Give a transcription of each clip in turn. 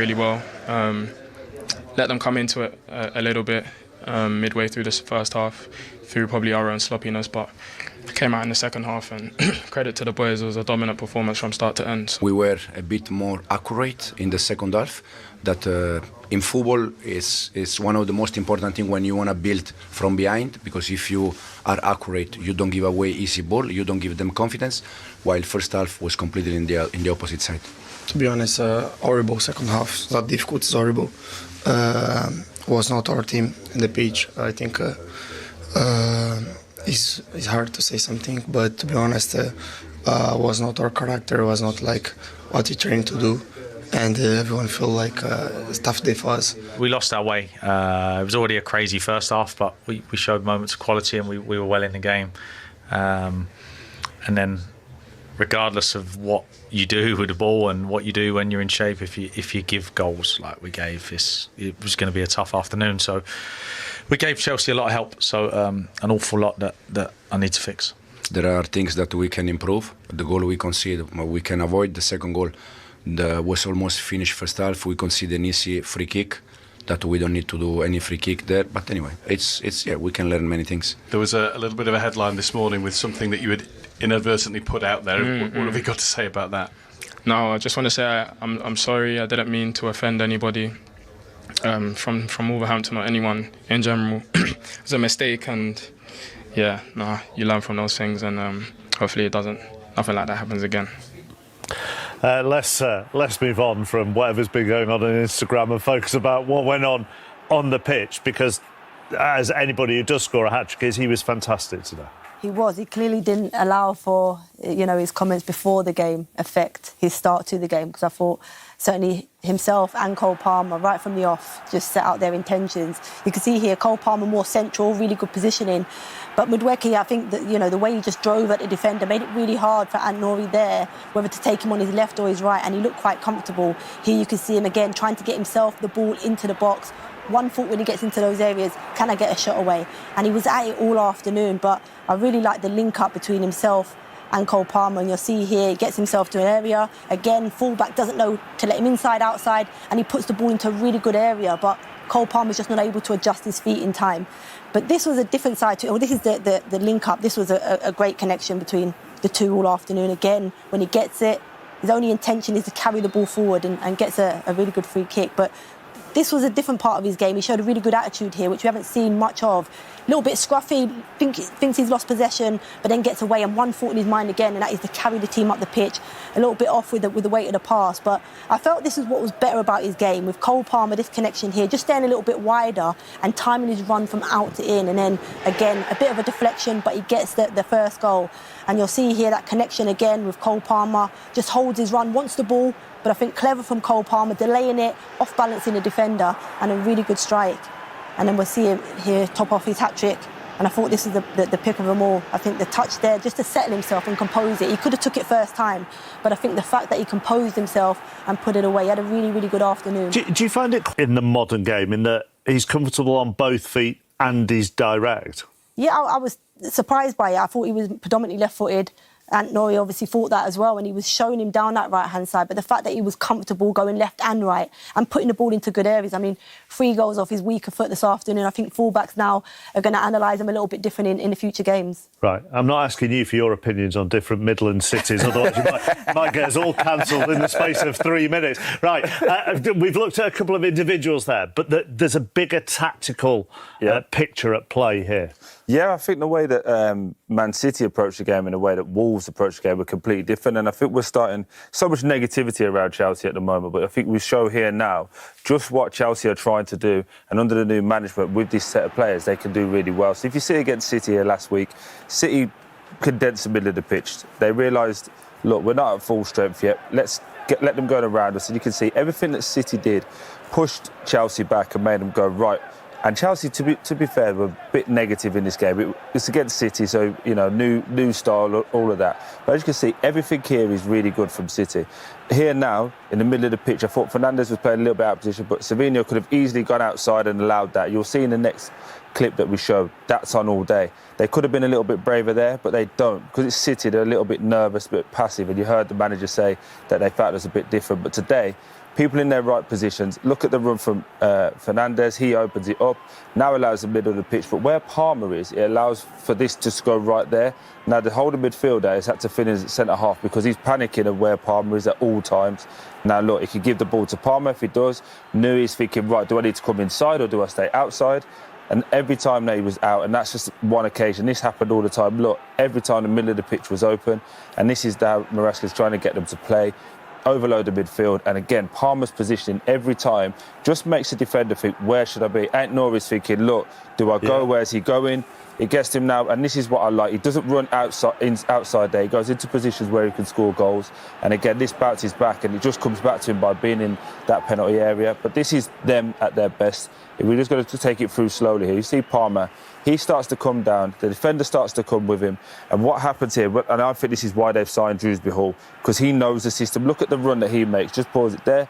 really well. Let them come into it a little bit midway through this first half, through probably our own sloppiness, but came out in the second half, and credit to the boys, it was a dominant performance from start to end. We were a bit more accurate in the second half. That in football is one of the most important things when you want to build from behind, because if you are accurate, you don't give away easy ball, you don't give them confidence, while first half was completely in the opposite side. To be honest, horrible second half. That difficult is horrible. Was not our team in the pitch. I think it's hard to say something, but to be honest, was not our character. Was not like what we trained to do. And everyone feel like it's a tough day for us. We lost our way. It was already a crazy first half, but we showed moments of quality, and we were well in the game. And then, regardless of what you do with the ball and what you do when you're in shape, if you give goals like we gave, it was going to be a tough afternoon. So we gave Chelsea a lot of help. So an awful lot that I need to fix. There are things that we can improve. The goal we conceded, we can avoid. The second goal was almost finished first half. We conceded an easy free kick that we don't need to do any free kick there. But anyway, it's we can learn many things. There was a little bit of a headline this morning with something that you had inadvertently put out there. What have you got to say about that? No, I just want to say I'm sorry. I didn't mean to offend anybody from Wolverhampton or anyone in general. It was a mistake, and you learn from those things, and hopefully nothing like that happens again. Let's move on from whatever's been going on Instagram and focus about what went on the pitch, because as anybody who does score a hat-trick is, he was fantastic today. He was. He clearly didn't allow for, his comments before the game affect his start to the game, because I thought certainly himself and Cole Palmer, right from the off, just set out their intentions. You can see here Cole Palmer more central, really good positioning. But Madueke, I think that, the way he just drove at the defender made it really hard for Noni there, whether to take him on his left or his right, and he looked quite comfortable. Here you can see him again trying to get himself the ball into the box. One thought when he gets into those areas, can I get a shot away? And he was at it all afternoon, but I really like the link-up between himself and Cole Palmer, and you'll see here he gets himself to an area. Again, fullback doesn't know to let him inside, outside, and he puts the ball into a really good area, but Cole Palmer's just not able to adjust his feet in time. But this was a different side to it. Well, this is the link-up. This was a great connection between the two all afternoon. Again, when he gets it, his only intention is to carry the ball forward and gets a really good free kick. But this was a different part of his game. He showed a really good attitude here, which we haven't seen much of. A little bit scruffy, thinks he's lost possession, but then gets away, and one thought in his mind again, and that is to carry the team up the pitch. A little bit off with the weight of the pass, but I felt this is what was better about his game. With Cole Palmer, this connection here, just staying a little bit wider and timing his run from out to in, and then again a bit of a deflection, but he gets the first goal. And you'll see here that connection again with Cole Palmer, just holds his run, wants the ball, but I think clever from Cole Palmer, delaying it, off-balancing the defender, and a really good strike. And then we'll see him here top off his hat-trick. And I thought this is the pick of them all. I think the touch there, just to settle himself and compose it. He could have took it first time, but I think the fact that he composed himself and put it away, he had a really, really good afternoon. Do you find it in the modern game, in that he's comfortable on both feet and he's direct? Yeah, I was surprised by it. I thought he was predominantly left-footed. And Noni obviously thought that as well, and he was showing him down that right-hand side. But the fact that he was comfortable going left and right and putting the ball into good areas. I mean, 3 goals off his weaker foot this afternoon. I think fullbacks now are going to analyse him a little bit different in the future games. Right. I'm not asking you for your opinions on different Midland cities, otherwise you might get us all cancelled in the space of 3 minutes. Right. We've looked at a couple of individuals there, but there's a bigger tactical picture at play here. Yeah, I think the way that Man City approached the game and the way that Wolves approached the game were completely different. And I think we're starting so much negativity around Chelsea at the moment. But I think we show here now just what Chelsea are trying to do. And under the new management with this set of players, they can do really well. So if you see against City here last week, City condensed the middle of the pitch. They realised, look, we're not at full strength yet. Let them go around us. And you can see everything that City did pushed Chelsea back and made them go, right. And Chelsea, to be fair, were a bit negative in this game. It's against City, so, new style, all of that. But as you can see, everything here is really good from City. Here now, in the middle of the pitch, I thought Fernandes was playing a little bit out of position, but Savinho could have easily gone outside and allowed that. You'll see in the next clip that we showed, that's on all day. They could have been a little bit braver there, but they don't. Because it's City, they're a little bit nervous, a bit passive, and you heard the manager say that they felt it was a bit different. But today, people in their right positions, look at the run from Fernandes, he opens it up, now allows the middle of the pitch, but where Palmer is, it allows for this to go right there. Now the holding midfielder has had to finish at centre-half because he's panicking of where Palmer is at all times. Now look, he could give the ball to Palmer if he does. Nui's thinking, right, do I need to come inside or do I stay outside? And every time he was out, and that's just one occasion, this happened all the time. Look, every time the middle of the pitch was open, and this is how Maresca's trying to get them to play. Overload the midfield, and again, Palmer's positioning every time just makes the defender think, where should I be? Ant Nori's thinking, look, do I go? Where's he going? It gets him now, and this is what I like. He doesn't run outside there. He goes into positions where he can score goals. And again, this bounces back, and it just comes back to him by being in that penalty area. But this is them at their best. If we're just going to take it through slowly here, you see Palmer, he starts to come down, the defender starts to come with him. And what happens here, and I think this is why they've signed Dewsbury Hall, because he knows the system. Look at the run that he makes, just pause it there.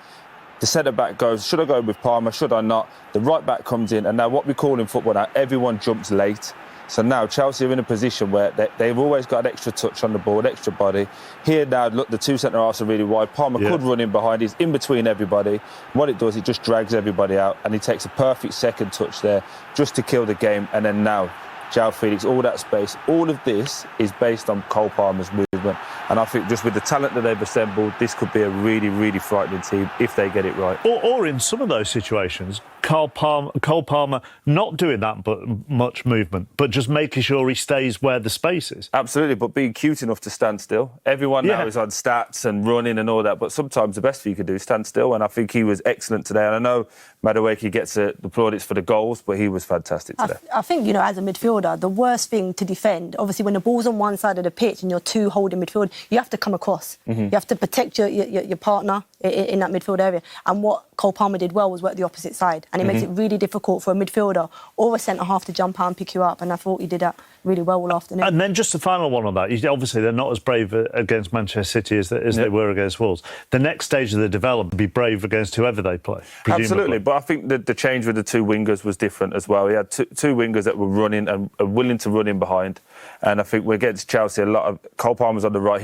The centre-back goes, should I go with Palmer, should I not? The right-back comes in, and now what we call in football now, everyone jumps late. So now Chelsea are in a position where they've always got an extra touch on the ball, an extra body. Here now, look, the two centre-halves are really wide. Palmer could run in behind, he's in between everybody. What it does, it just drags everybody out, and he takes a perfect second touch there just to kill the game. And then now, Joao Felix, all that space, all of this is based on Cole Palmer's movement. And I think just with the talent that they've assembled, this could be a really, really frightening team if they get it right. Or in some of those situations, Cole Palmer not doing that much movement, but just making sure he stays where the space is. Absolutely, but being cute enough to stand still. Everyone now is on stats and running and all that, but sometimes the best thing you can do is stand still, and I think he was excellent today. And I know Madueke gets the plaudits for the goals, but he was fantastic today. I think, you know, as a midfielder, the worst thing to defend, obviously when the ball's on one side of the pitch and you're two holding midfield, you have to come across. You have to protect your partner in that midfield area. And what Cole Palmer did well was work the opposite side. And it makes it really difficult for a midfielder or a centre-half to jump out and pick you up. And I thought he did that really well all afternoon. And then just the final one on that. Obviously, they're not as brave against Manchester City as they were against Wolves. The next stage of the development, be brave against whoever they play, presumably. Absolutely, but I think the change with the two wingers was different as well. He had two wingers that were running and willing to run in behind. And I think we're against Chelsea, a lot of... Cole Palmer's on the right,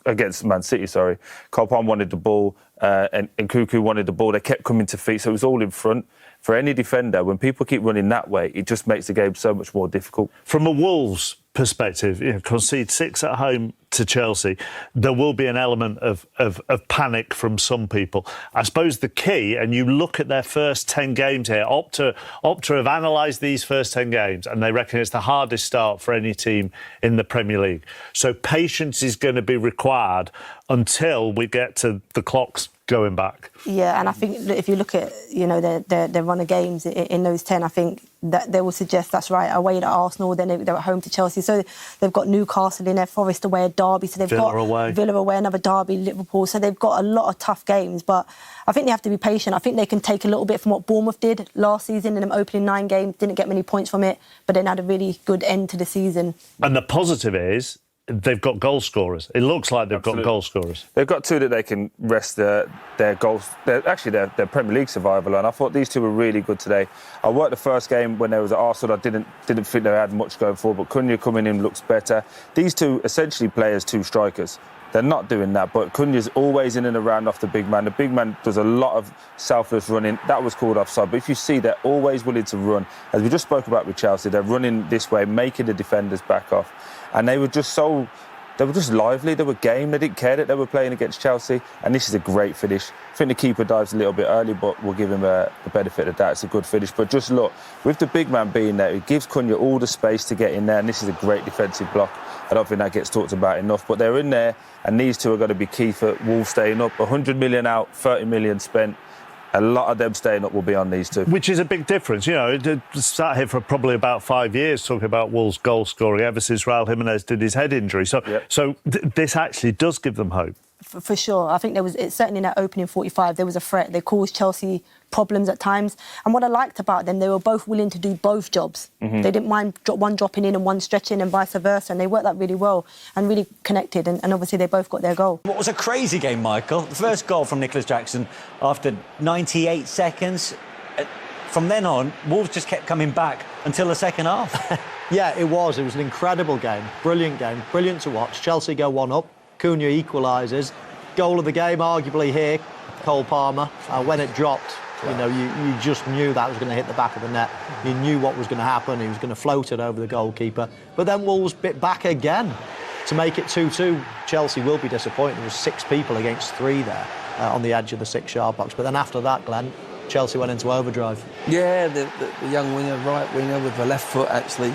against Man City, sorry. Cole Palmer wanted the ball, and Cuckoo wanted the ball. They kept coming to feet, so it was all in front. For any defender, when people keep running that way, it just makes the game so much more difficult. From a Wolves perspective, concede 6 at home to Chelsea, there will be an element of panic from some people. I suppose the key, and you look at their first 10 games here, Opta have analysed these first 10 games, and they reckon it's the hardest start for any team in the Premier League. So patience is going to be required until we get to the clocks going back. Yeah, and I think if you look at, you know, their run of games in those 10, I think that they will suggest that's right. Away to Arsenal, then they're at home to Chelsea. So they've got Newcastle in there, Forest away, Derby. So they've got Villa away, another Derby, Liverpool. So they've got a lot of tough games. But I think they have to be patient. I think they can take a little bit from what Bournemouth did last season in them opening 9 games. Didn't get many points from it, but then had a really good end to the season. And the positive is they've got goal scorers. It looks like they've got goal scorers. They've got 2 that they can rest their goals, their Premier League survival on. I thought these 2 were really good today. I worked the first game when they was at Arsenal. I didn't think they had much going forward, but Cunha coming in looks better. These 2 essentially play as 2 strikers. They're not doing that, but Cunha's always in and around off the big man. The big man does a lot of selfless running. That was called offside. But if you see, they're always willing to run. As we just spoke about with Chelsea, they're running this way, making the defenders back off. And they were just lively. They were game. They didn't care that they were playing against Chelsea. And this is a great finish. I think the keeper dives a little bit early, but we'll give him the benefit of that. It's a good finish. But just look, with the big man being there, it gives Cunha all the space to get in there. And this is a great defensive block. I don't think that gets talked about enough. But they're in there, and these 2 are going to be key for Wolves staying up. 100 million out, 30 million spent. A lot of them staying up will be on these 2. Which is a big difference. You know, sat here for probably about 5 years talking about Wolves' goal scoring ever since Raul Jimenez did his head injury. So this actually does give them hope. For sure. I think certainly in that opening 45, there was a threat. They caused Chelsea problems at times. And what I liked about them, they were both willing to do both jobs. They didn't mind one dropping in and one stretching and vice versa. And they worked that really well and really connected. And obviously they both got their goal. What was a crazy game, Michael? The first goal from Nicholas Jackson after 98 seconds. From then on, Wolves just kept coming back until the second half. Yeah, it was. It was an incredible game, brilliant to watch. Chelsea go 1-up, Cunha equalises. Goal of the game, arguably here, Cole Palmer. When it dropped, you just knew that was going to hit the back of the net. You knew what was going to happen. He was going to float it over the goalkeeper. But then Wolves bit back again to make it 2-2. Chelsea will be disappointed. There was 6 people against 3 there on the edge of the 6-yard box. But then after that, Glenn, Chelsea went into overdrive. Yeah, the young winger, right winger with the left foot actually,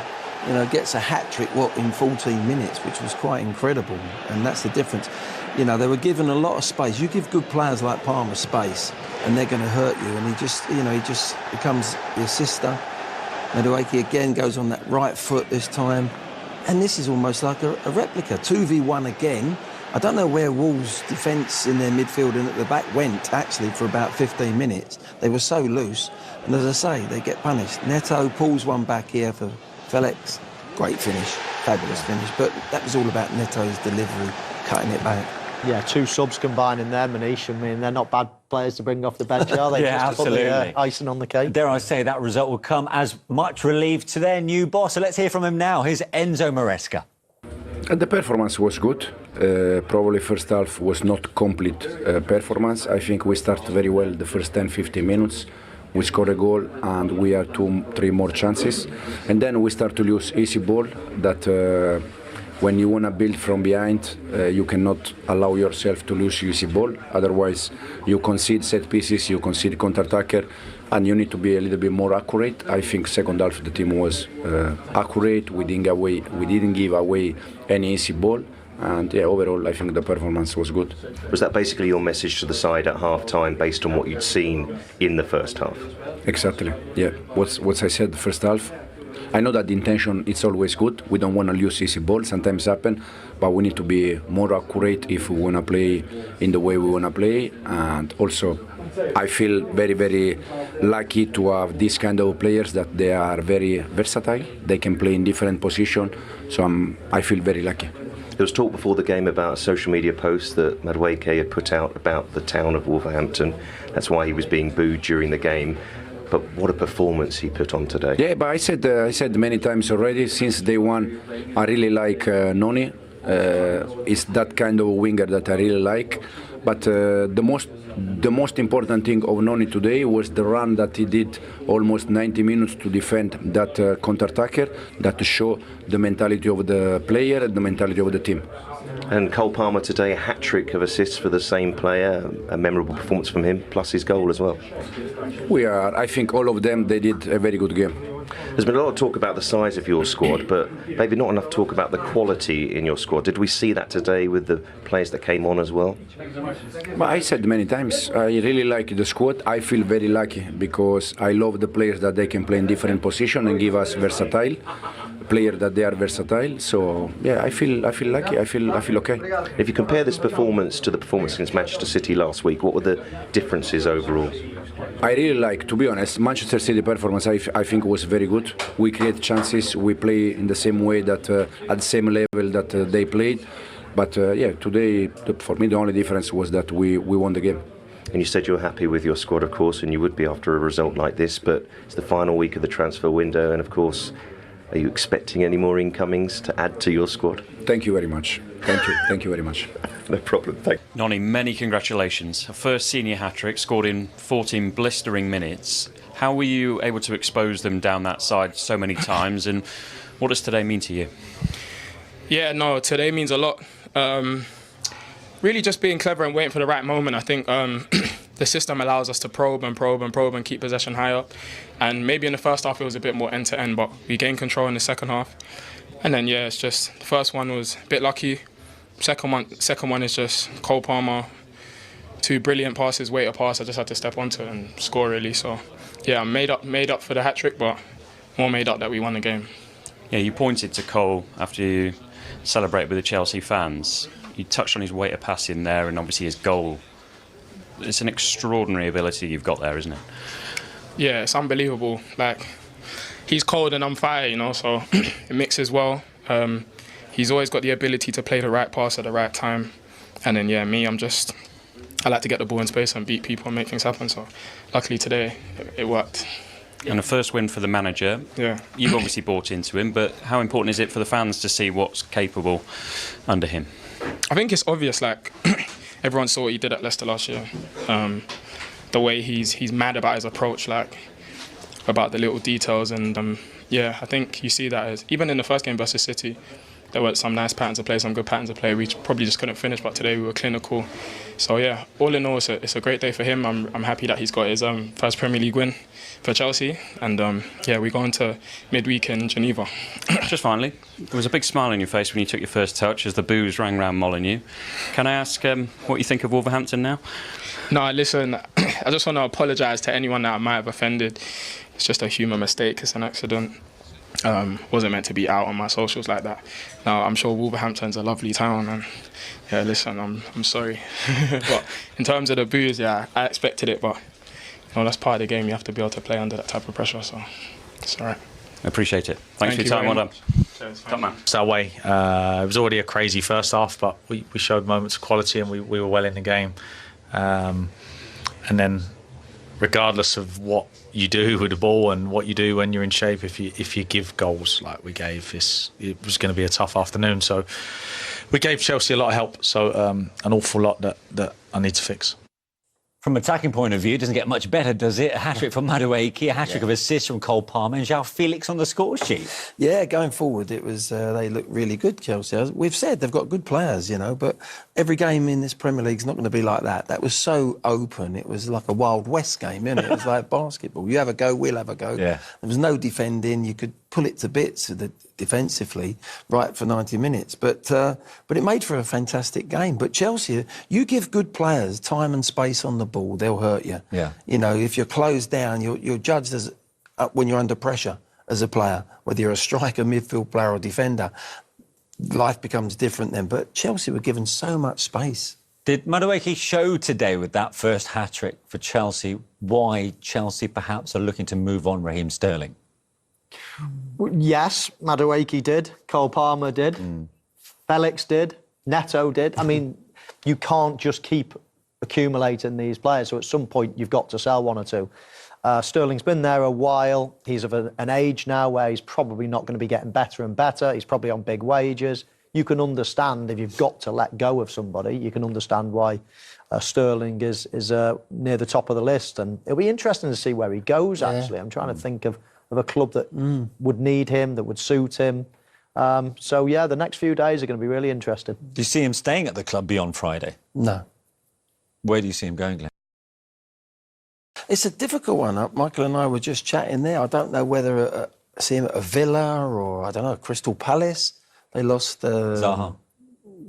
gets a hat-trick, in 14 minutes, which was quite incredible. And that's the difference. They were given a lot of space. You give good players like Palmer space, and they're going to hurt you. And he just becomes the assister. Madueke again goes on that right foot this time. And this is almost like a replica. 2v1 again. I don't know where Wolves' defence in their midfield and at the back went, actually, for about 15 minutes. They were so loose. And as I say, they get punished. Neto pulls one back here for Felix. Great finish. Fabulous finish. But that was all about Neto's delivery, cutting it back. Yeah, 2 subs combining there, Manish. I mean, they're not bad players to bring off the bench, are they? Yeah, just to absolutely. put the icing on the cake. Dare I say that result will come as much relief to their new boss. So let's hear from him now. Here's Enzo Maresca. The performance was good. Probably first half was not complete performance. I think we started very well the first 10-15 minutes. We scored a goal and we had 2-3 more chances. And then we start to lose easy ball that when you want to build from behind, you cannot allow yourself to lose easy ball. Otherwise, you concede set pieces, you concede counter-attacker, and you need to be a little bit more accurate. I think second half the team was accurate. We didn't give away any easy ball. And yeah, overall, I think the performance was good. Was that basically your message to the side at half-time based on what you'd seen in the first half? Exactly, yeah. What I said the first half, I know that the intention is always good. We don't want to lose easy ball, sometimes happen, but we need to be more accurate if we want to play in the way we want to play. And also, I feel very, very lucky to have these kind of players that they are very versatile. They can play in different positions, so I feel very lucky. There was talk before the game about a social media post that Madueke had put out about the town of Wolverhampton. That's why he was being booed during the game. But what a performance he put on today. Yeah, but I said many times already, since day one, I really like Noni. It's that kind of winger that I really like. But the most important thing of Noni today was the run that he did almost 90 minutes to defend that counter-attacker, that show the mentality of the player, the mentality of the team. And Cole Palmer today, a hat-trick of assists for the same player, a memorable performance from him, plus his goal as well. I think all of them, they did a very good game. There's been a lot of talk about the size of your squad, but maybe not enough talk about the quality in your squad. Did we see that today with the players that came on as well? But I said many times, I really like the squad. I feel very lucky because I love the players that they can play in different positions and give us versatile players that they are versatile. So yeah, I feel lucky. I feel okay. If you compare this performance to the performance against Manchester City last week, what were the differences overall? I really like, to be honest, Manchester City performance. I think was very good. We create chances. We play in the same way that at the same level that they played. But yeah, today for me the only difference was that we won the game. And you said you were happy with your squad, of course, and you would be after a result like this. But it's the final week of the transfer window, and of course, are you expecting any more incomings to add to your squad? Thank you very much. Thank you very much. No problem. Thank you. Noni, many congratulations. A first senior hat-trick, scored in 14 blistering minutes. How were you able to expose them down that side so many times, and what does today mean to you? Yeah, no, today means a lot. Really just being clever and waiting for the right moment. I think the system allows us to probe and keep possession high up. And maybe in the first half it was a bit more end-to-end, but we gained control in the second half. And then, yeah, it's just, the first one was a bit lucky. Second one is just Cole Palmer, 2 brilliant passes, weight of pass. I just had to step onto it and score, really. So, yeah, I'm made up for the hat-trick, but more made up that we won the game. Yeah, you pointed to Cole after you celebrated with the Chelsea fans. You touched on his weight of pass in there and obviously his goal. It's an extraordinary ability you've got there, isn't it? Yeah, it's unbelievable. Like, he's cold and I'm fire, so it mixes well. He's always got the ability to play the right pass at the right time. And then, yeah, me, I like to get the ball in space and beat people and make things happen. So luckily today, it worked. And a first win for the manager. Yeah. You've obviously bought into him, but how important is it for the fans to see what's capable under him? I think it's obvious, like, everyone saw what he did at Leicester last year. The way he's mad about his approach, like, about the little details. And, yeah, I think you see that as, even in the first game versus City, there were some nice patterns of play, some good patterns of play. We probably just couldn't finish, but today we were clinical. So, yeah, all in all, it's a great day for him. I'm happy that he's got his first Premier League win for Chelsea. And, yeah, we go into midweek in Geneva. Just finally, there was a big smile on your face when you took your first touch as the boos rang round Molineux. Can I ask what you think of Wolverhampton now? No, listen, I just want to apologise to anyone that I might have offended. It's just a human mistake, it's an accident. Wasn't meant to be out on my socials like that. Now, I'm sure Wolverhampton's a lovely town, and yeah, listen, I'm sorry. But in terms of the boos, yeah, I expected it, but you know, that's part of the game. You have to be able to play under that type of pressure, so it's all right. I appreciate it. Thanks for your time, well done. Top man. It's our way. It was already a crazy first half, but we showed moments of quality and we were well in the game. And then, regardless of what you do with the ball and what you do when you're in shape, if you give goals like we gave, it was going to be a tough afternoon. So we gave Chelsea a lot of help. So an awful lot that I need to fix. From an attacking point of view, it doesn't get much better, does it? A hat-trick from Madueke, a hat-trick of assists from Cole Palmer and Joao Felix on the score sheet. Yeah, going forward, it was they look really good, Chelsea. We've said they've got good players, you know, but every game in this Premier League is not going to be like that. That was so open. It was like a Wild West game, isn't it? It was like basketball. You have a go, we'll have a go. Yeah. There was no defending. You could pull it to bits defensively right for 90 minutes. But it made for a fantastic game. But Chelsea, you give good players time and space on the ball, they'll hurt you. Yeah. You know, if you're closed down, you're judged as when you're under pressure as a player, whether you're a striker, midfield player or defender. Life becomes different then. But Chelsea were given so much space. Did Madueke show today with that first hat-trick for Chelsea why Chelsea perhaps are looking to move on Raheem Sterling? Yes, Madueke did. Cole Palmer did. Felix did. Neto did. I mean, you can't just keep accumulating these players. So at some point, you've got to sell one or two. Sterling's been there a while. He's of an age now where he's probably not going to be getting better and better. He's probably on big wages. You can understand if you've got to let go of somebody, you can understand why Sterling is near the top of the list. And it'll be interesting to see where he goes, actually. I'm trying to think of a club that would need him, that would suit him. So, yeah, the next few days are going to be really interesting. Do you see him staying at the club beyond Friday? No. Where do you see him going, Glenn? It's a difficult one. Michael and I were just chatting there. I don't know whether see him at a Villa or, I don't know, Crystal Palace. They lost... Zaha.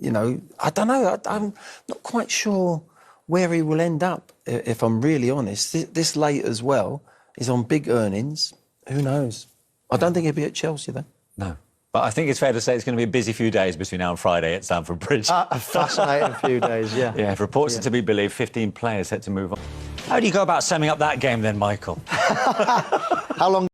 You know, I don't know. I'm not quite sure where he will end up, if I'm really honest. This late as well. He's on big earnings. Who knows? I don't think he'll be at Chelsea, though. No. But I think it's fair to say it's going to be a busy few days between now and Friday at Stamford Bridge. A fascinating few days, yeah. Yeah, if reports are to be believed, 15 players set to move on. How do you go about summing up that game then, Michael? How long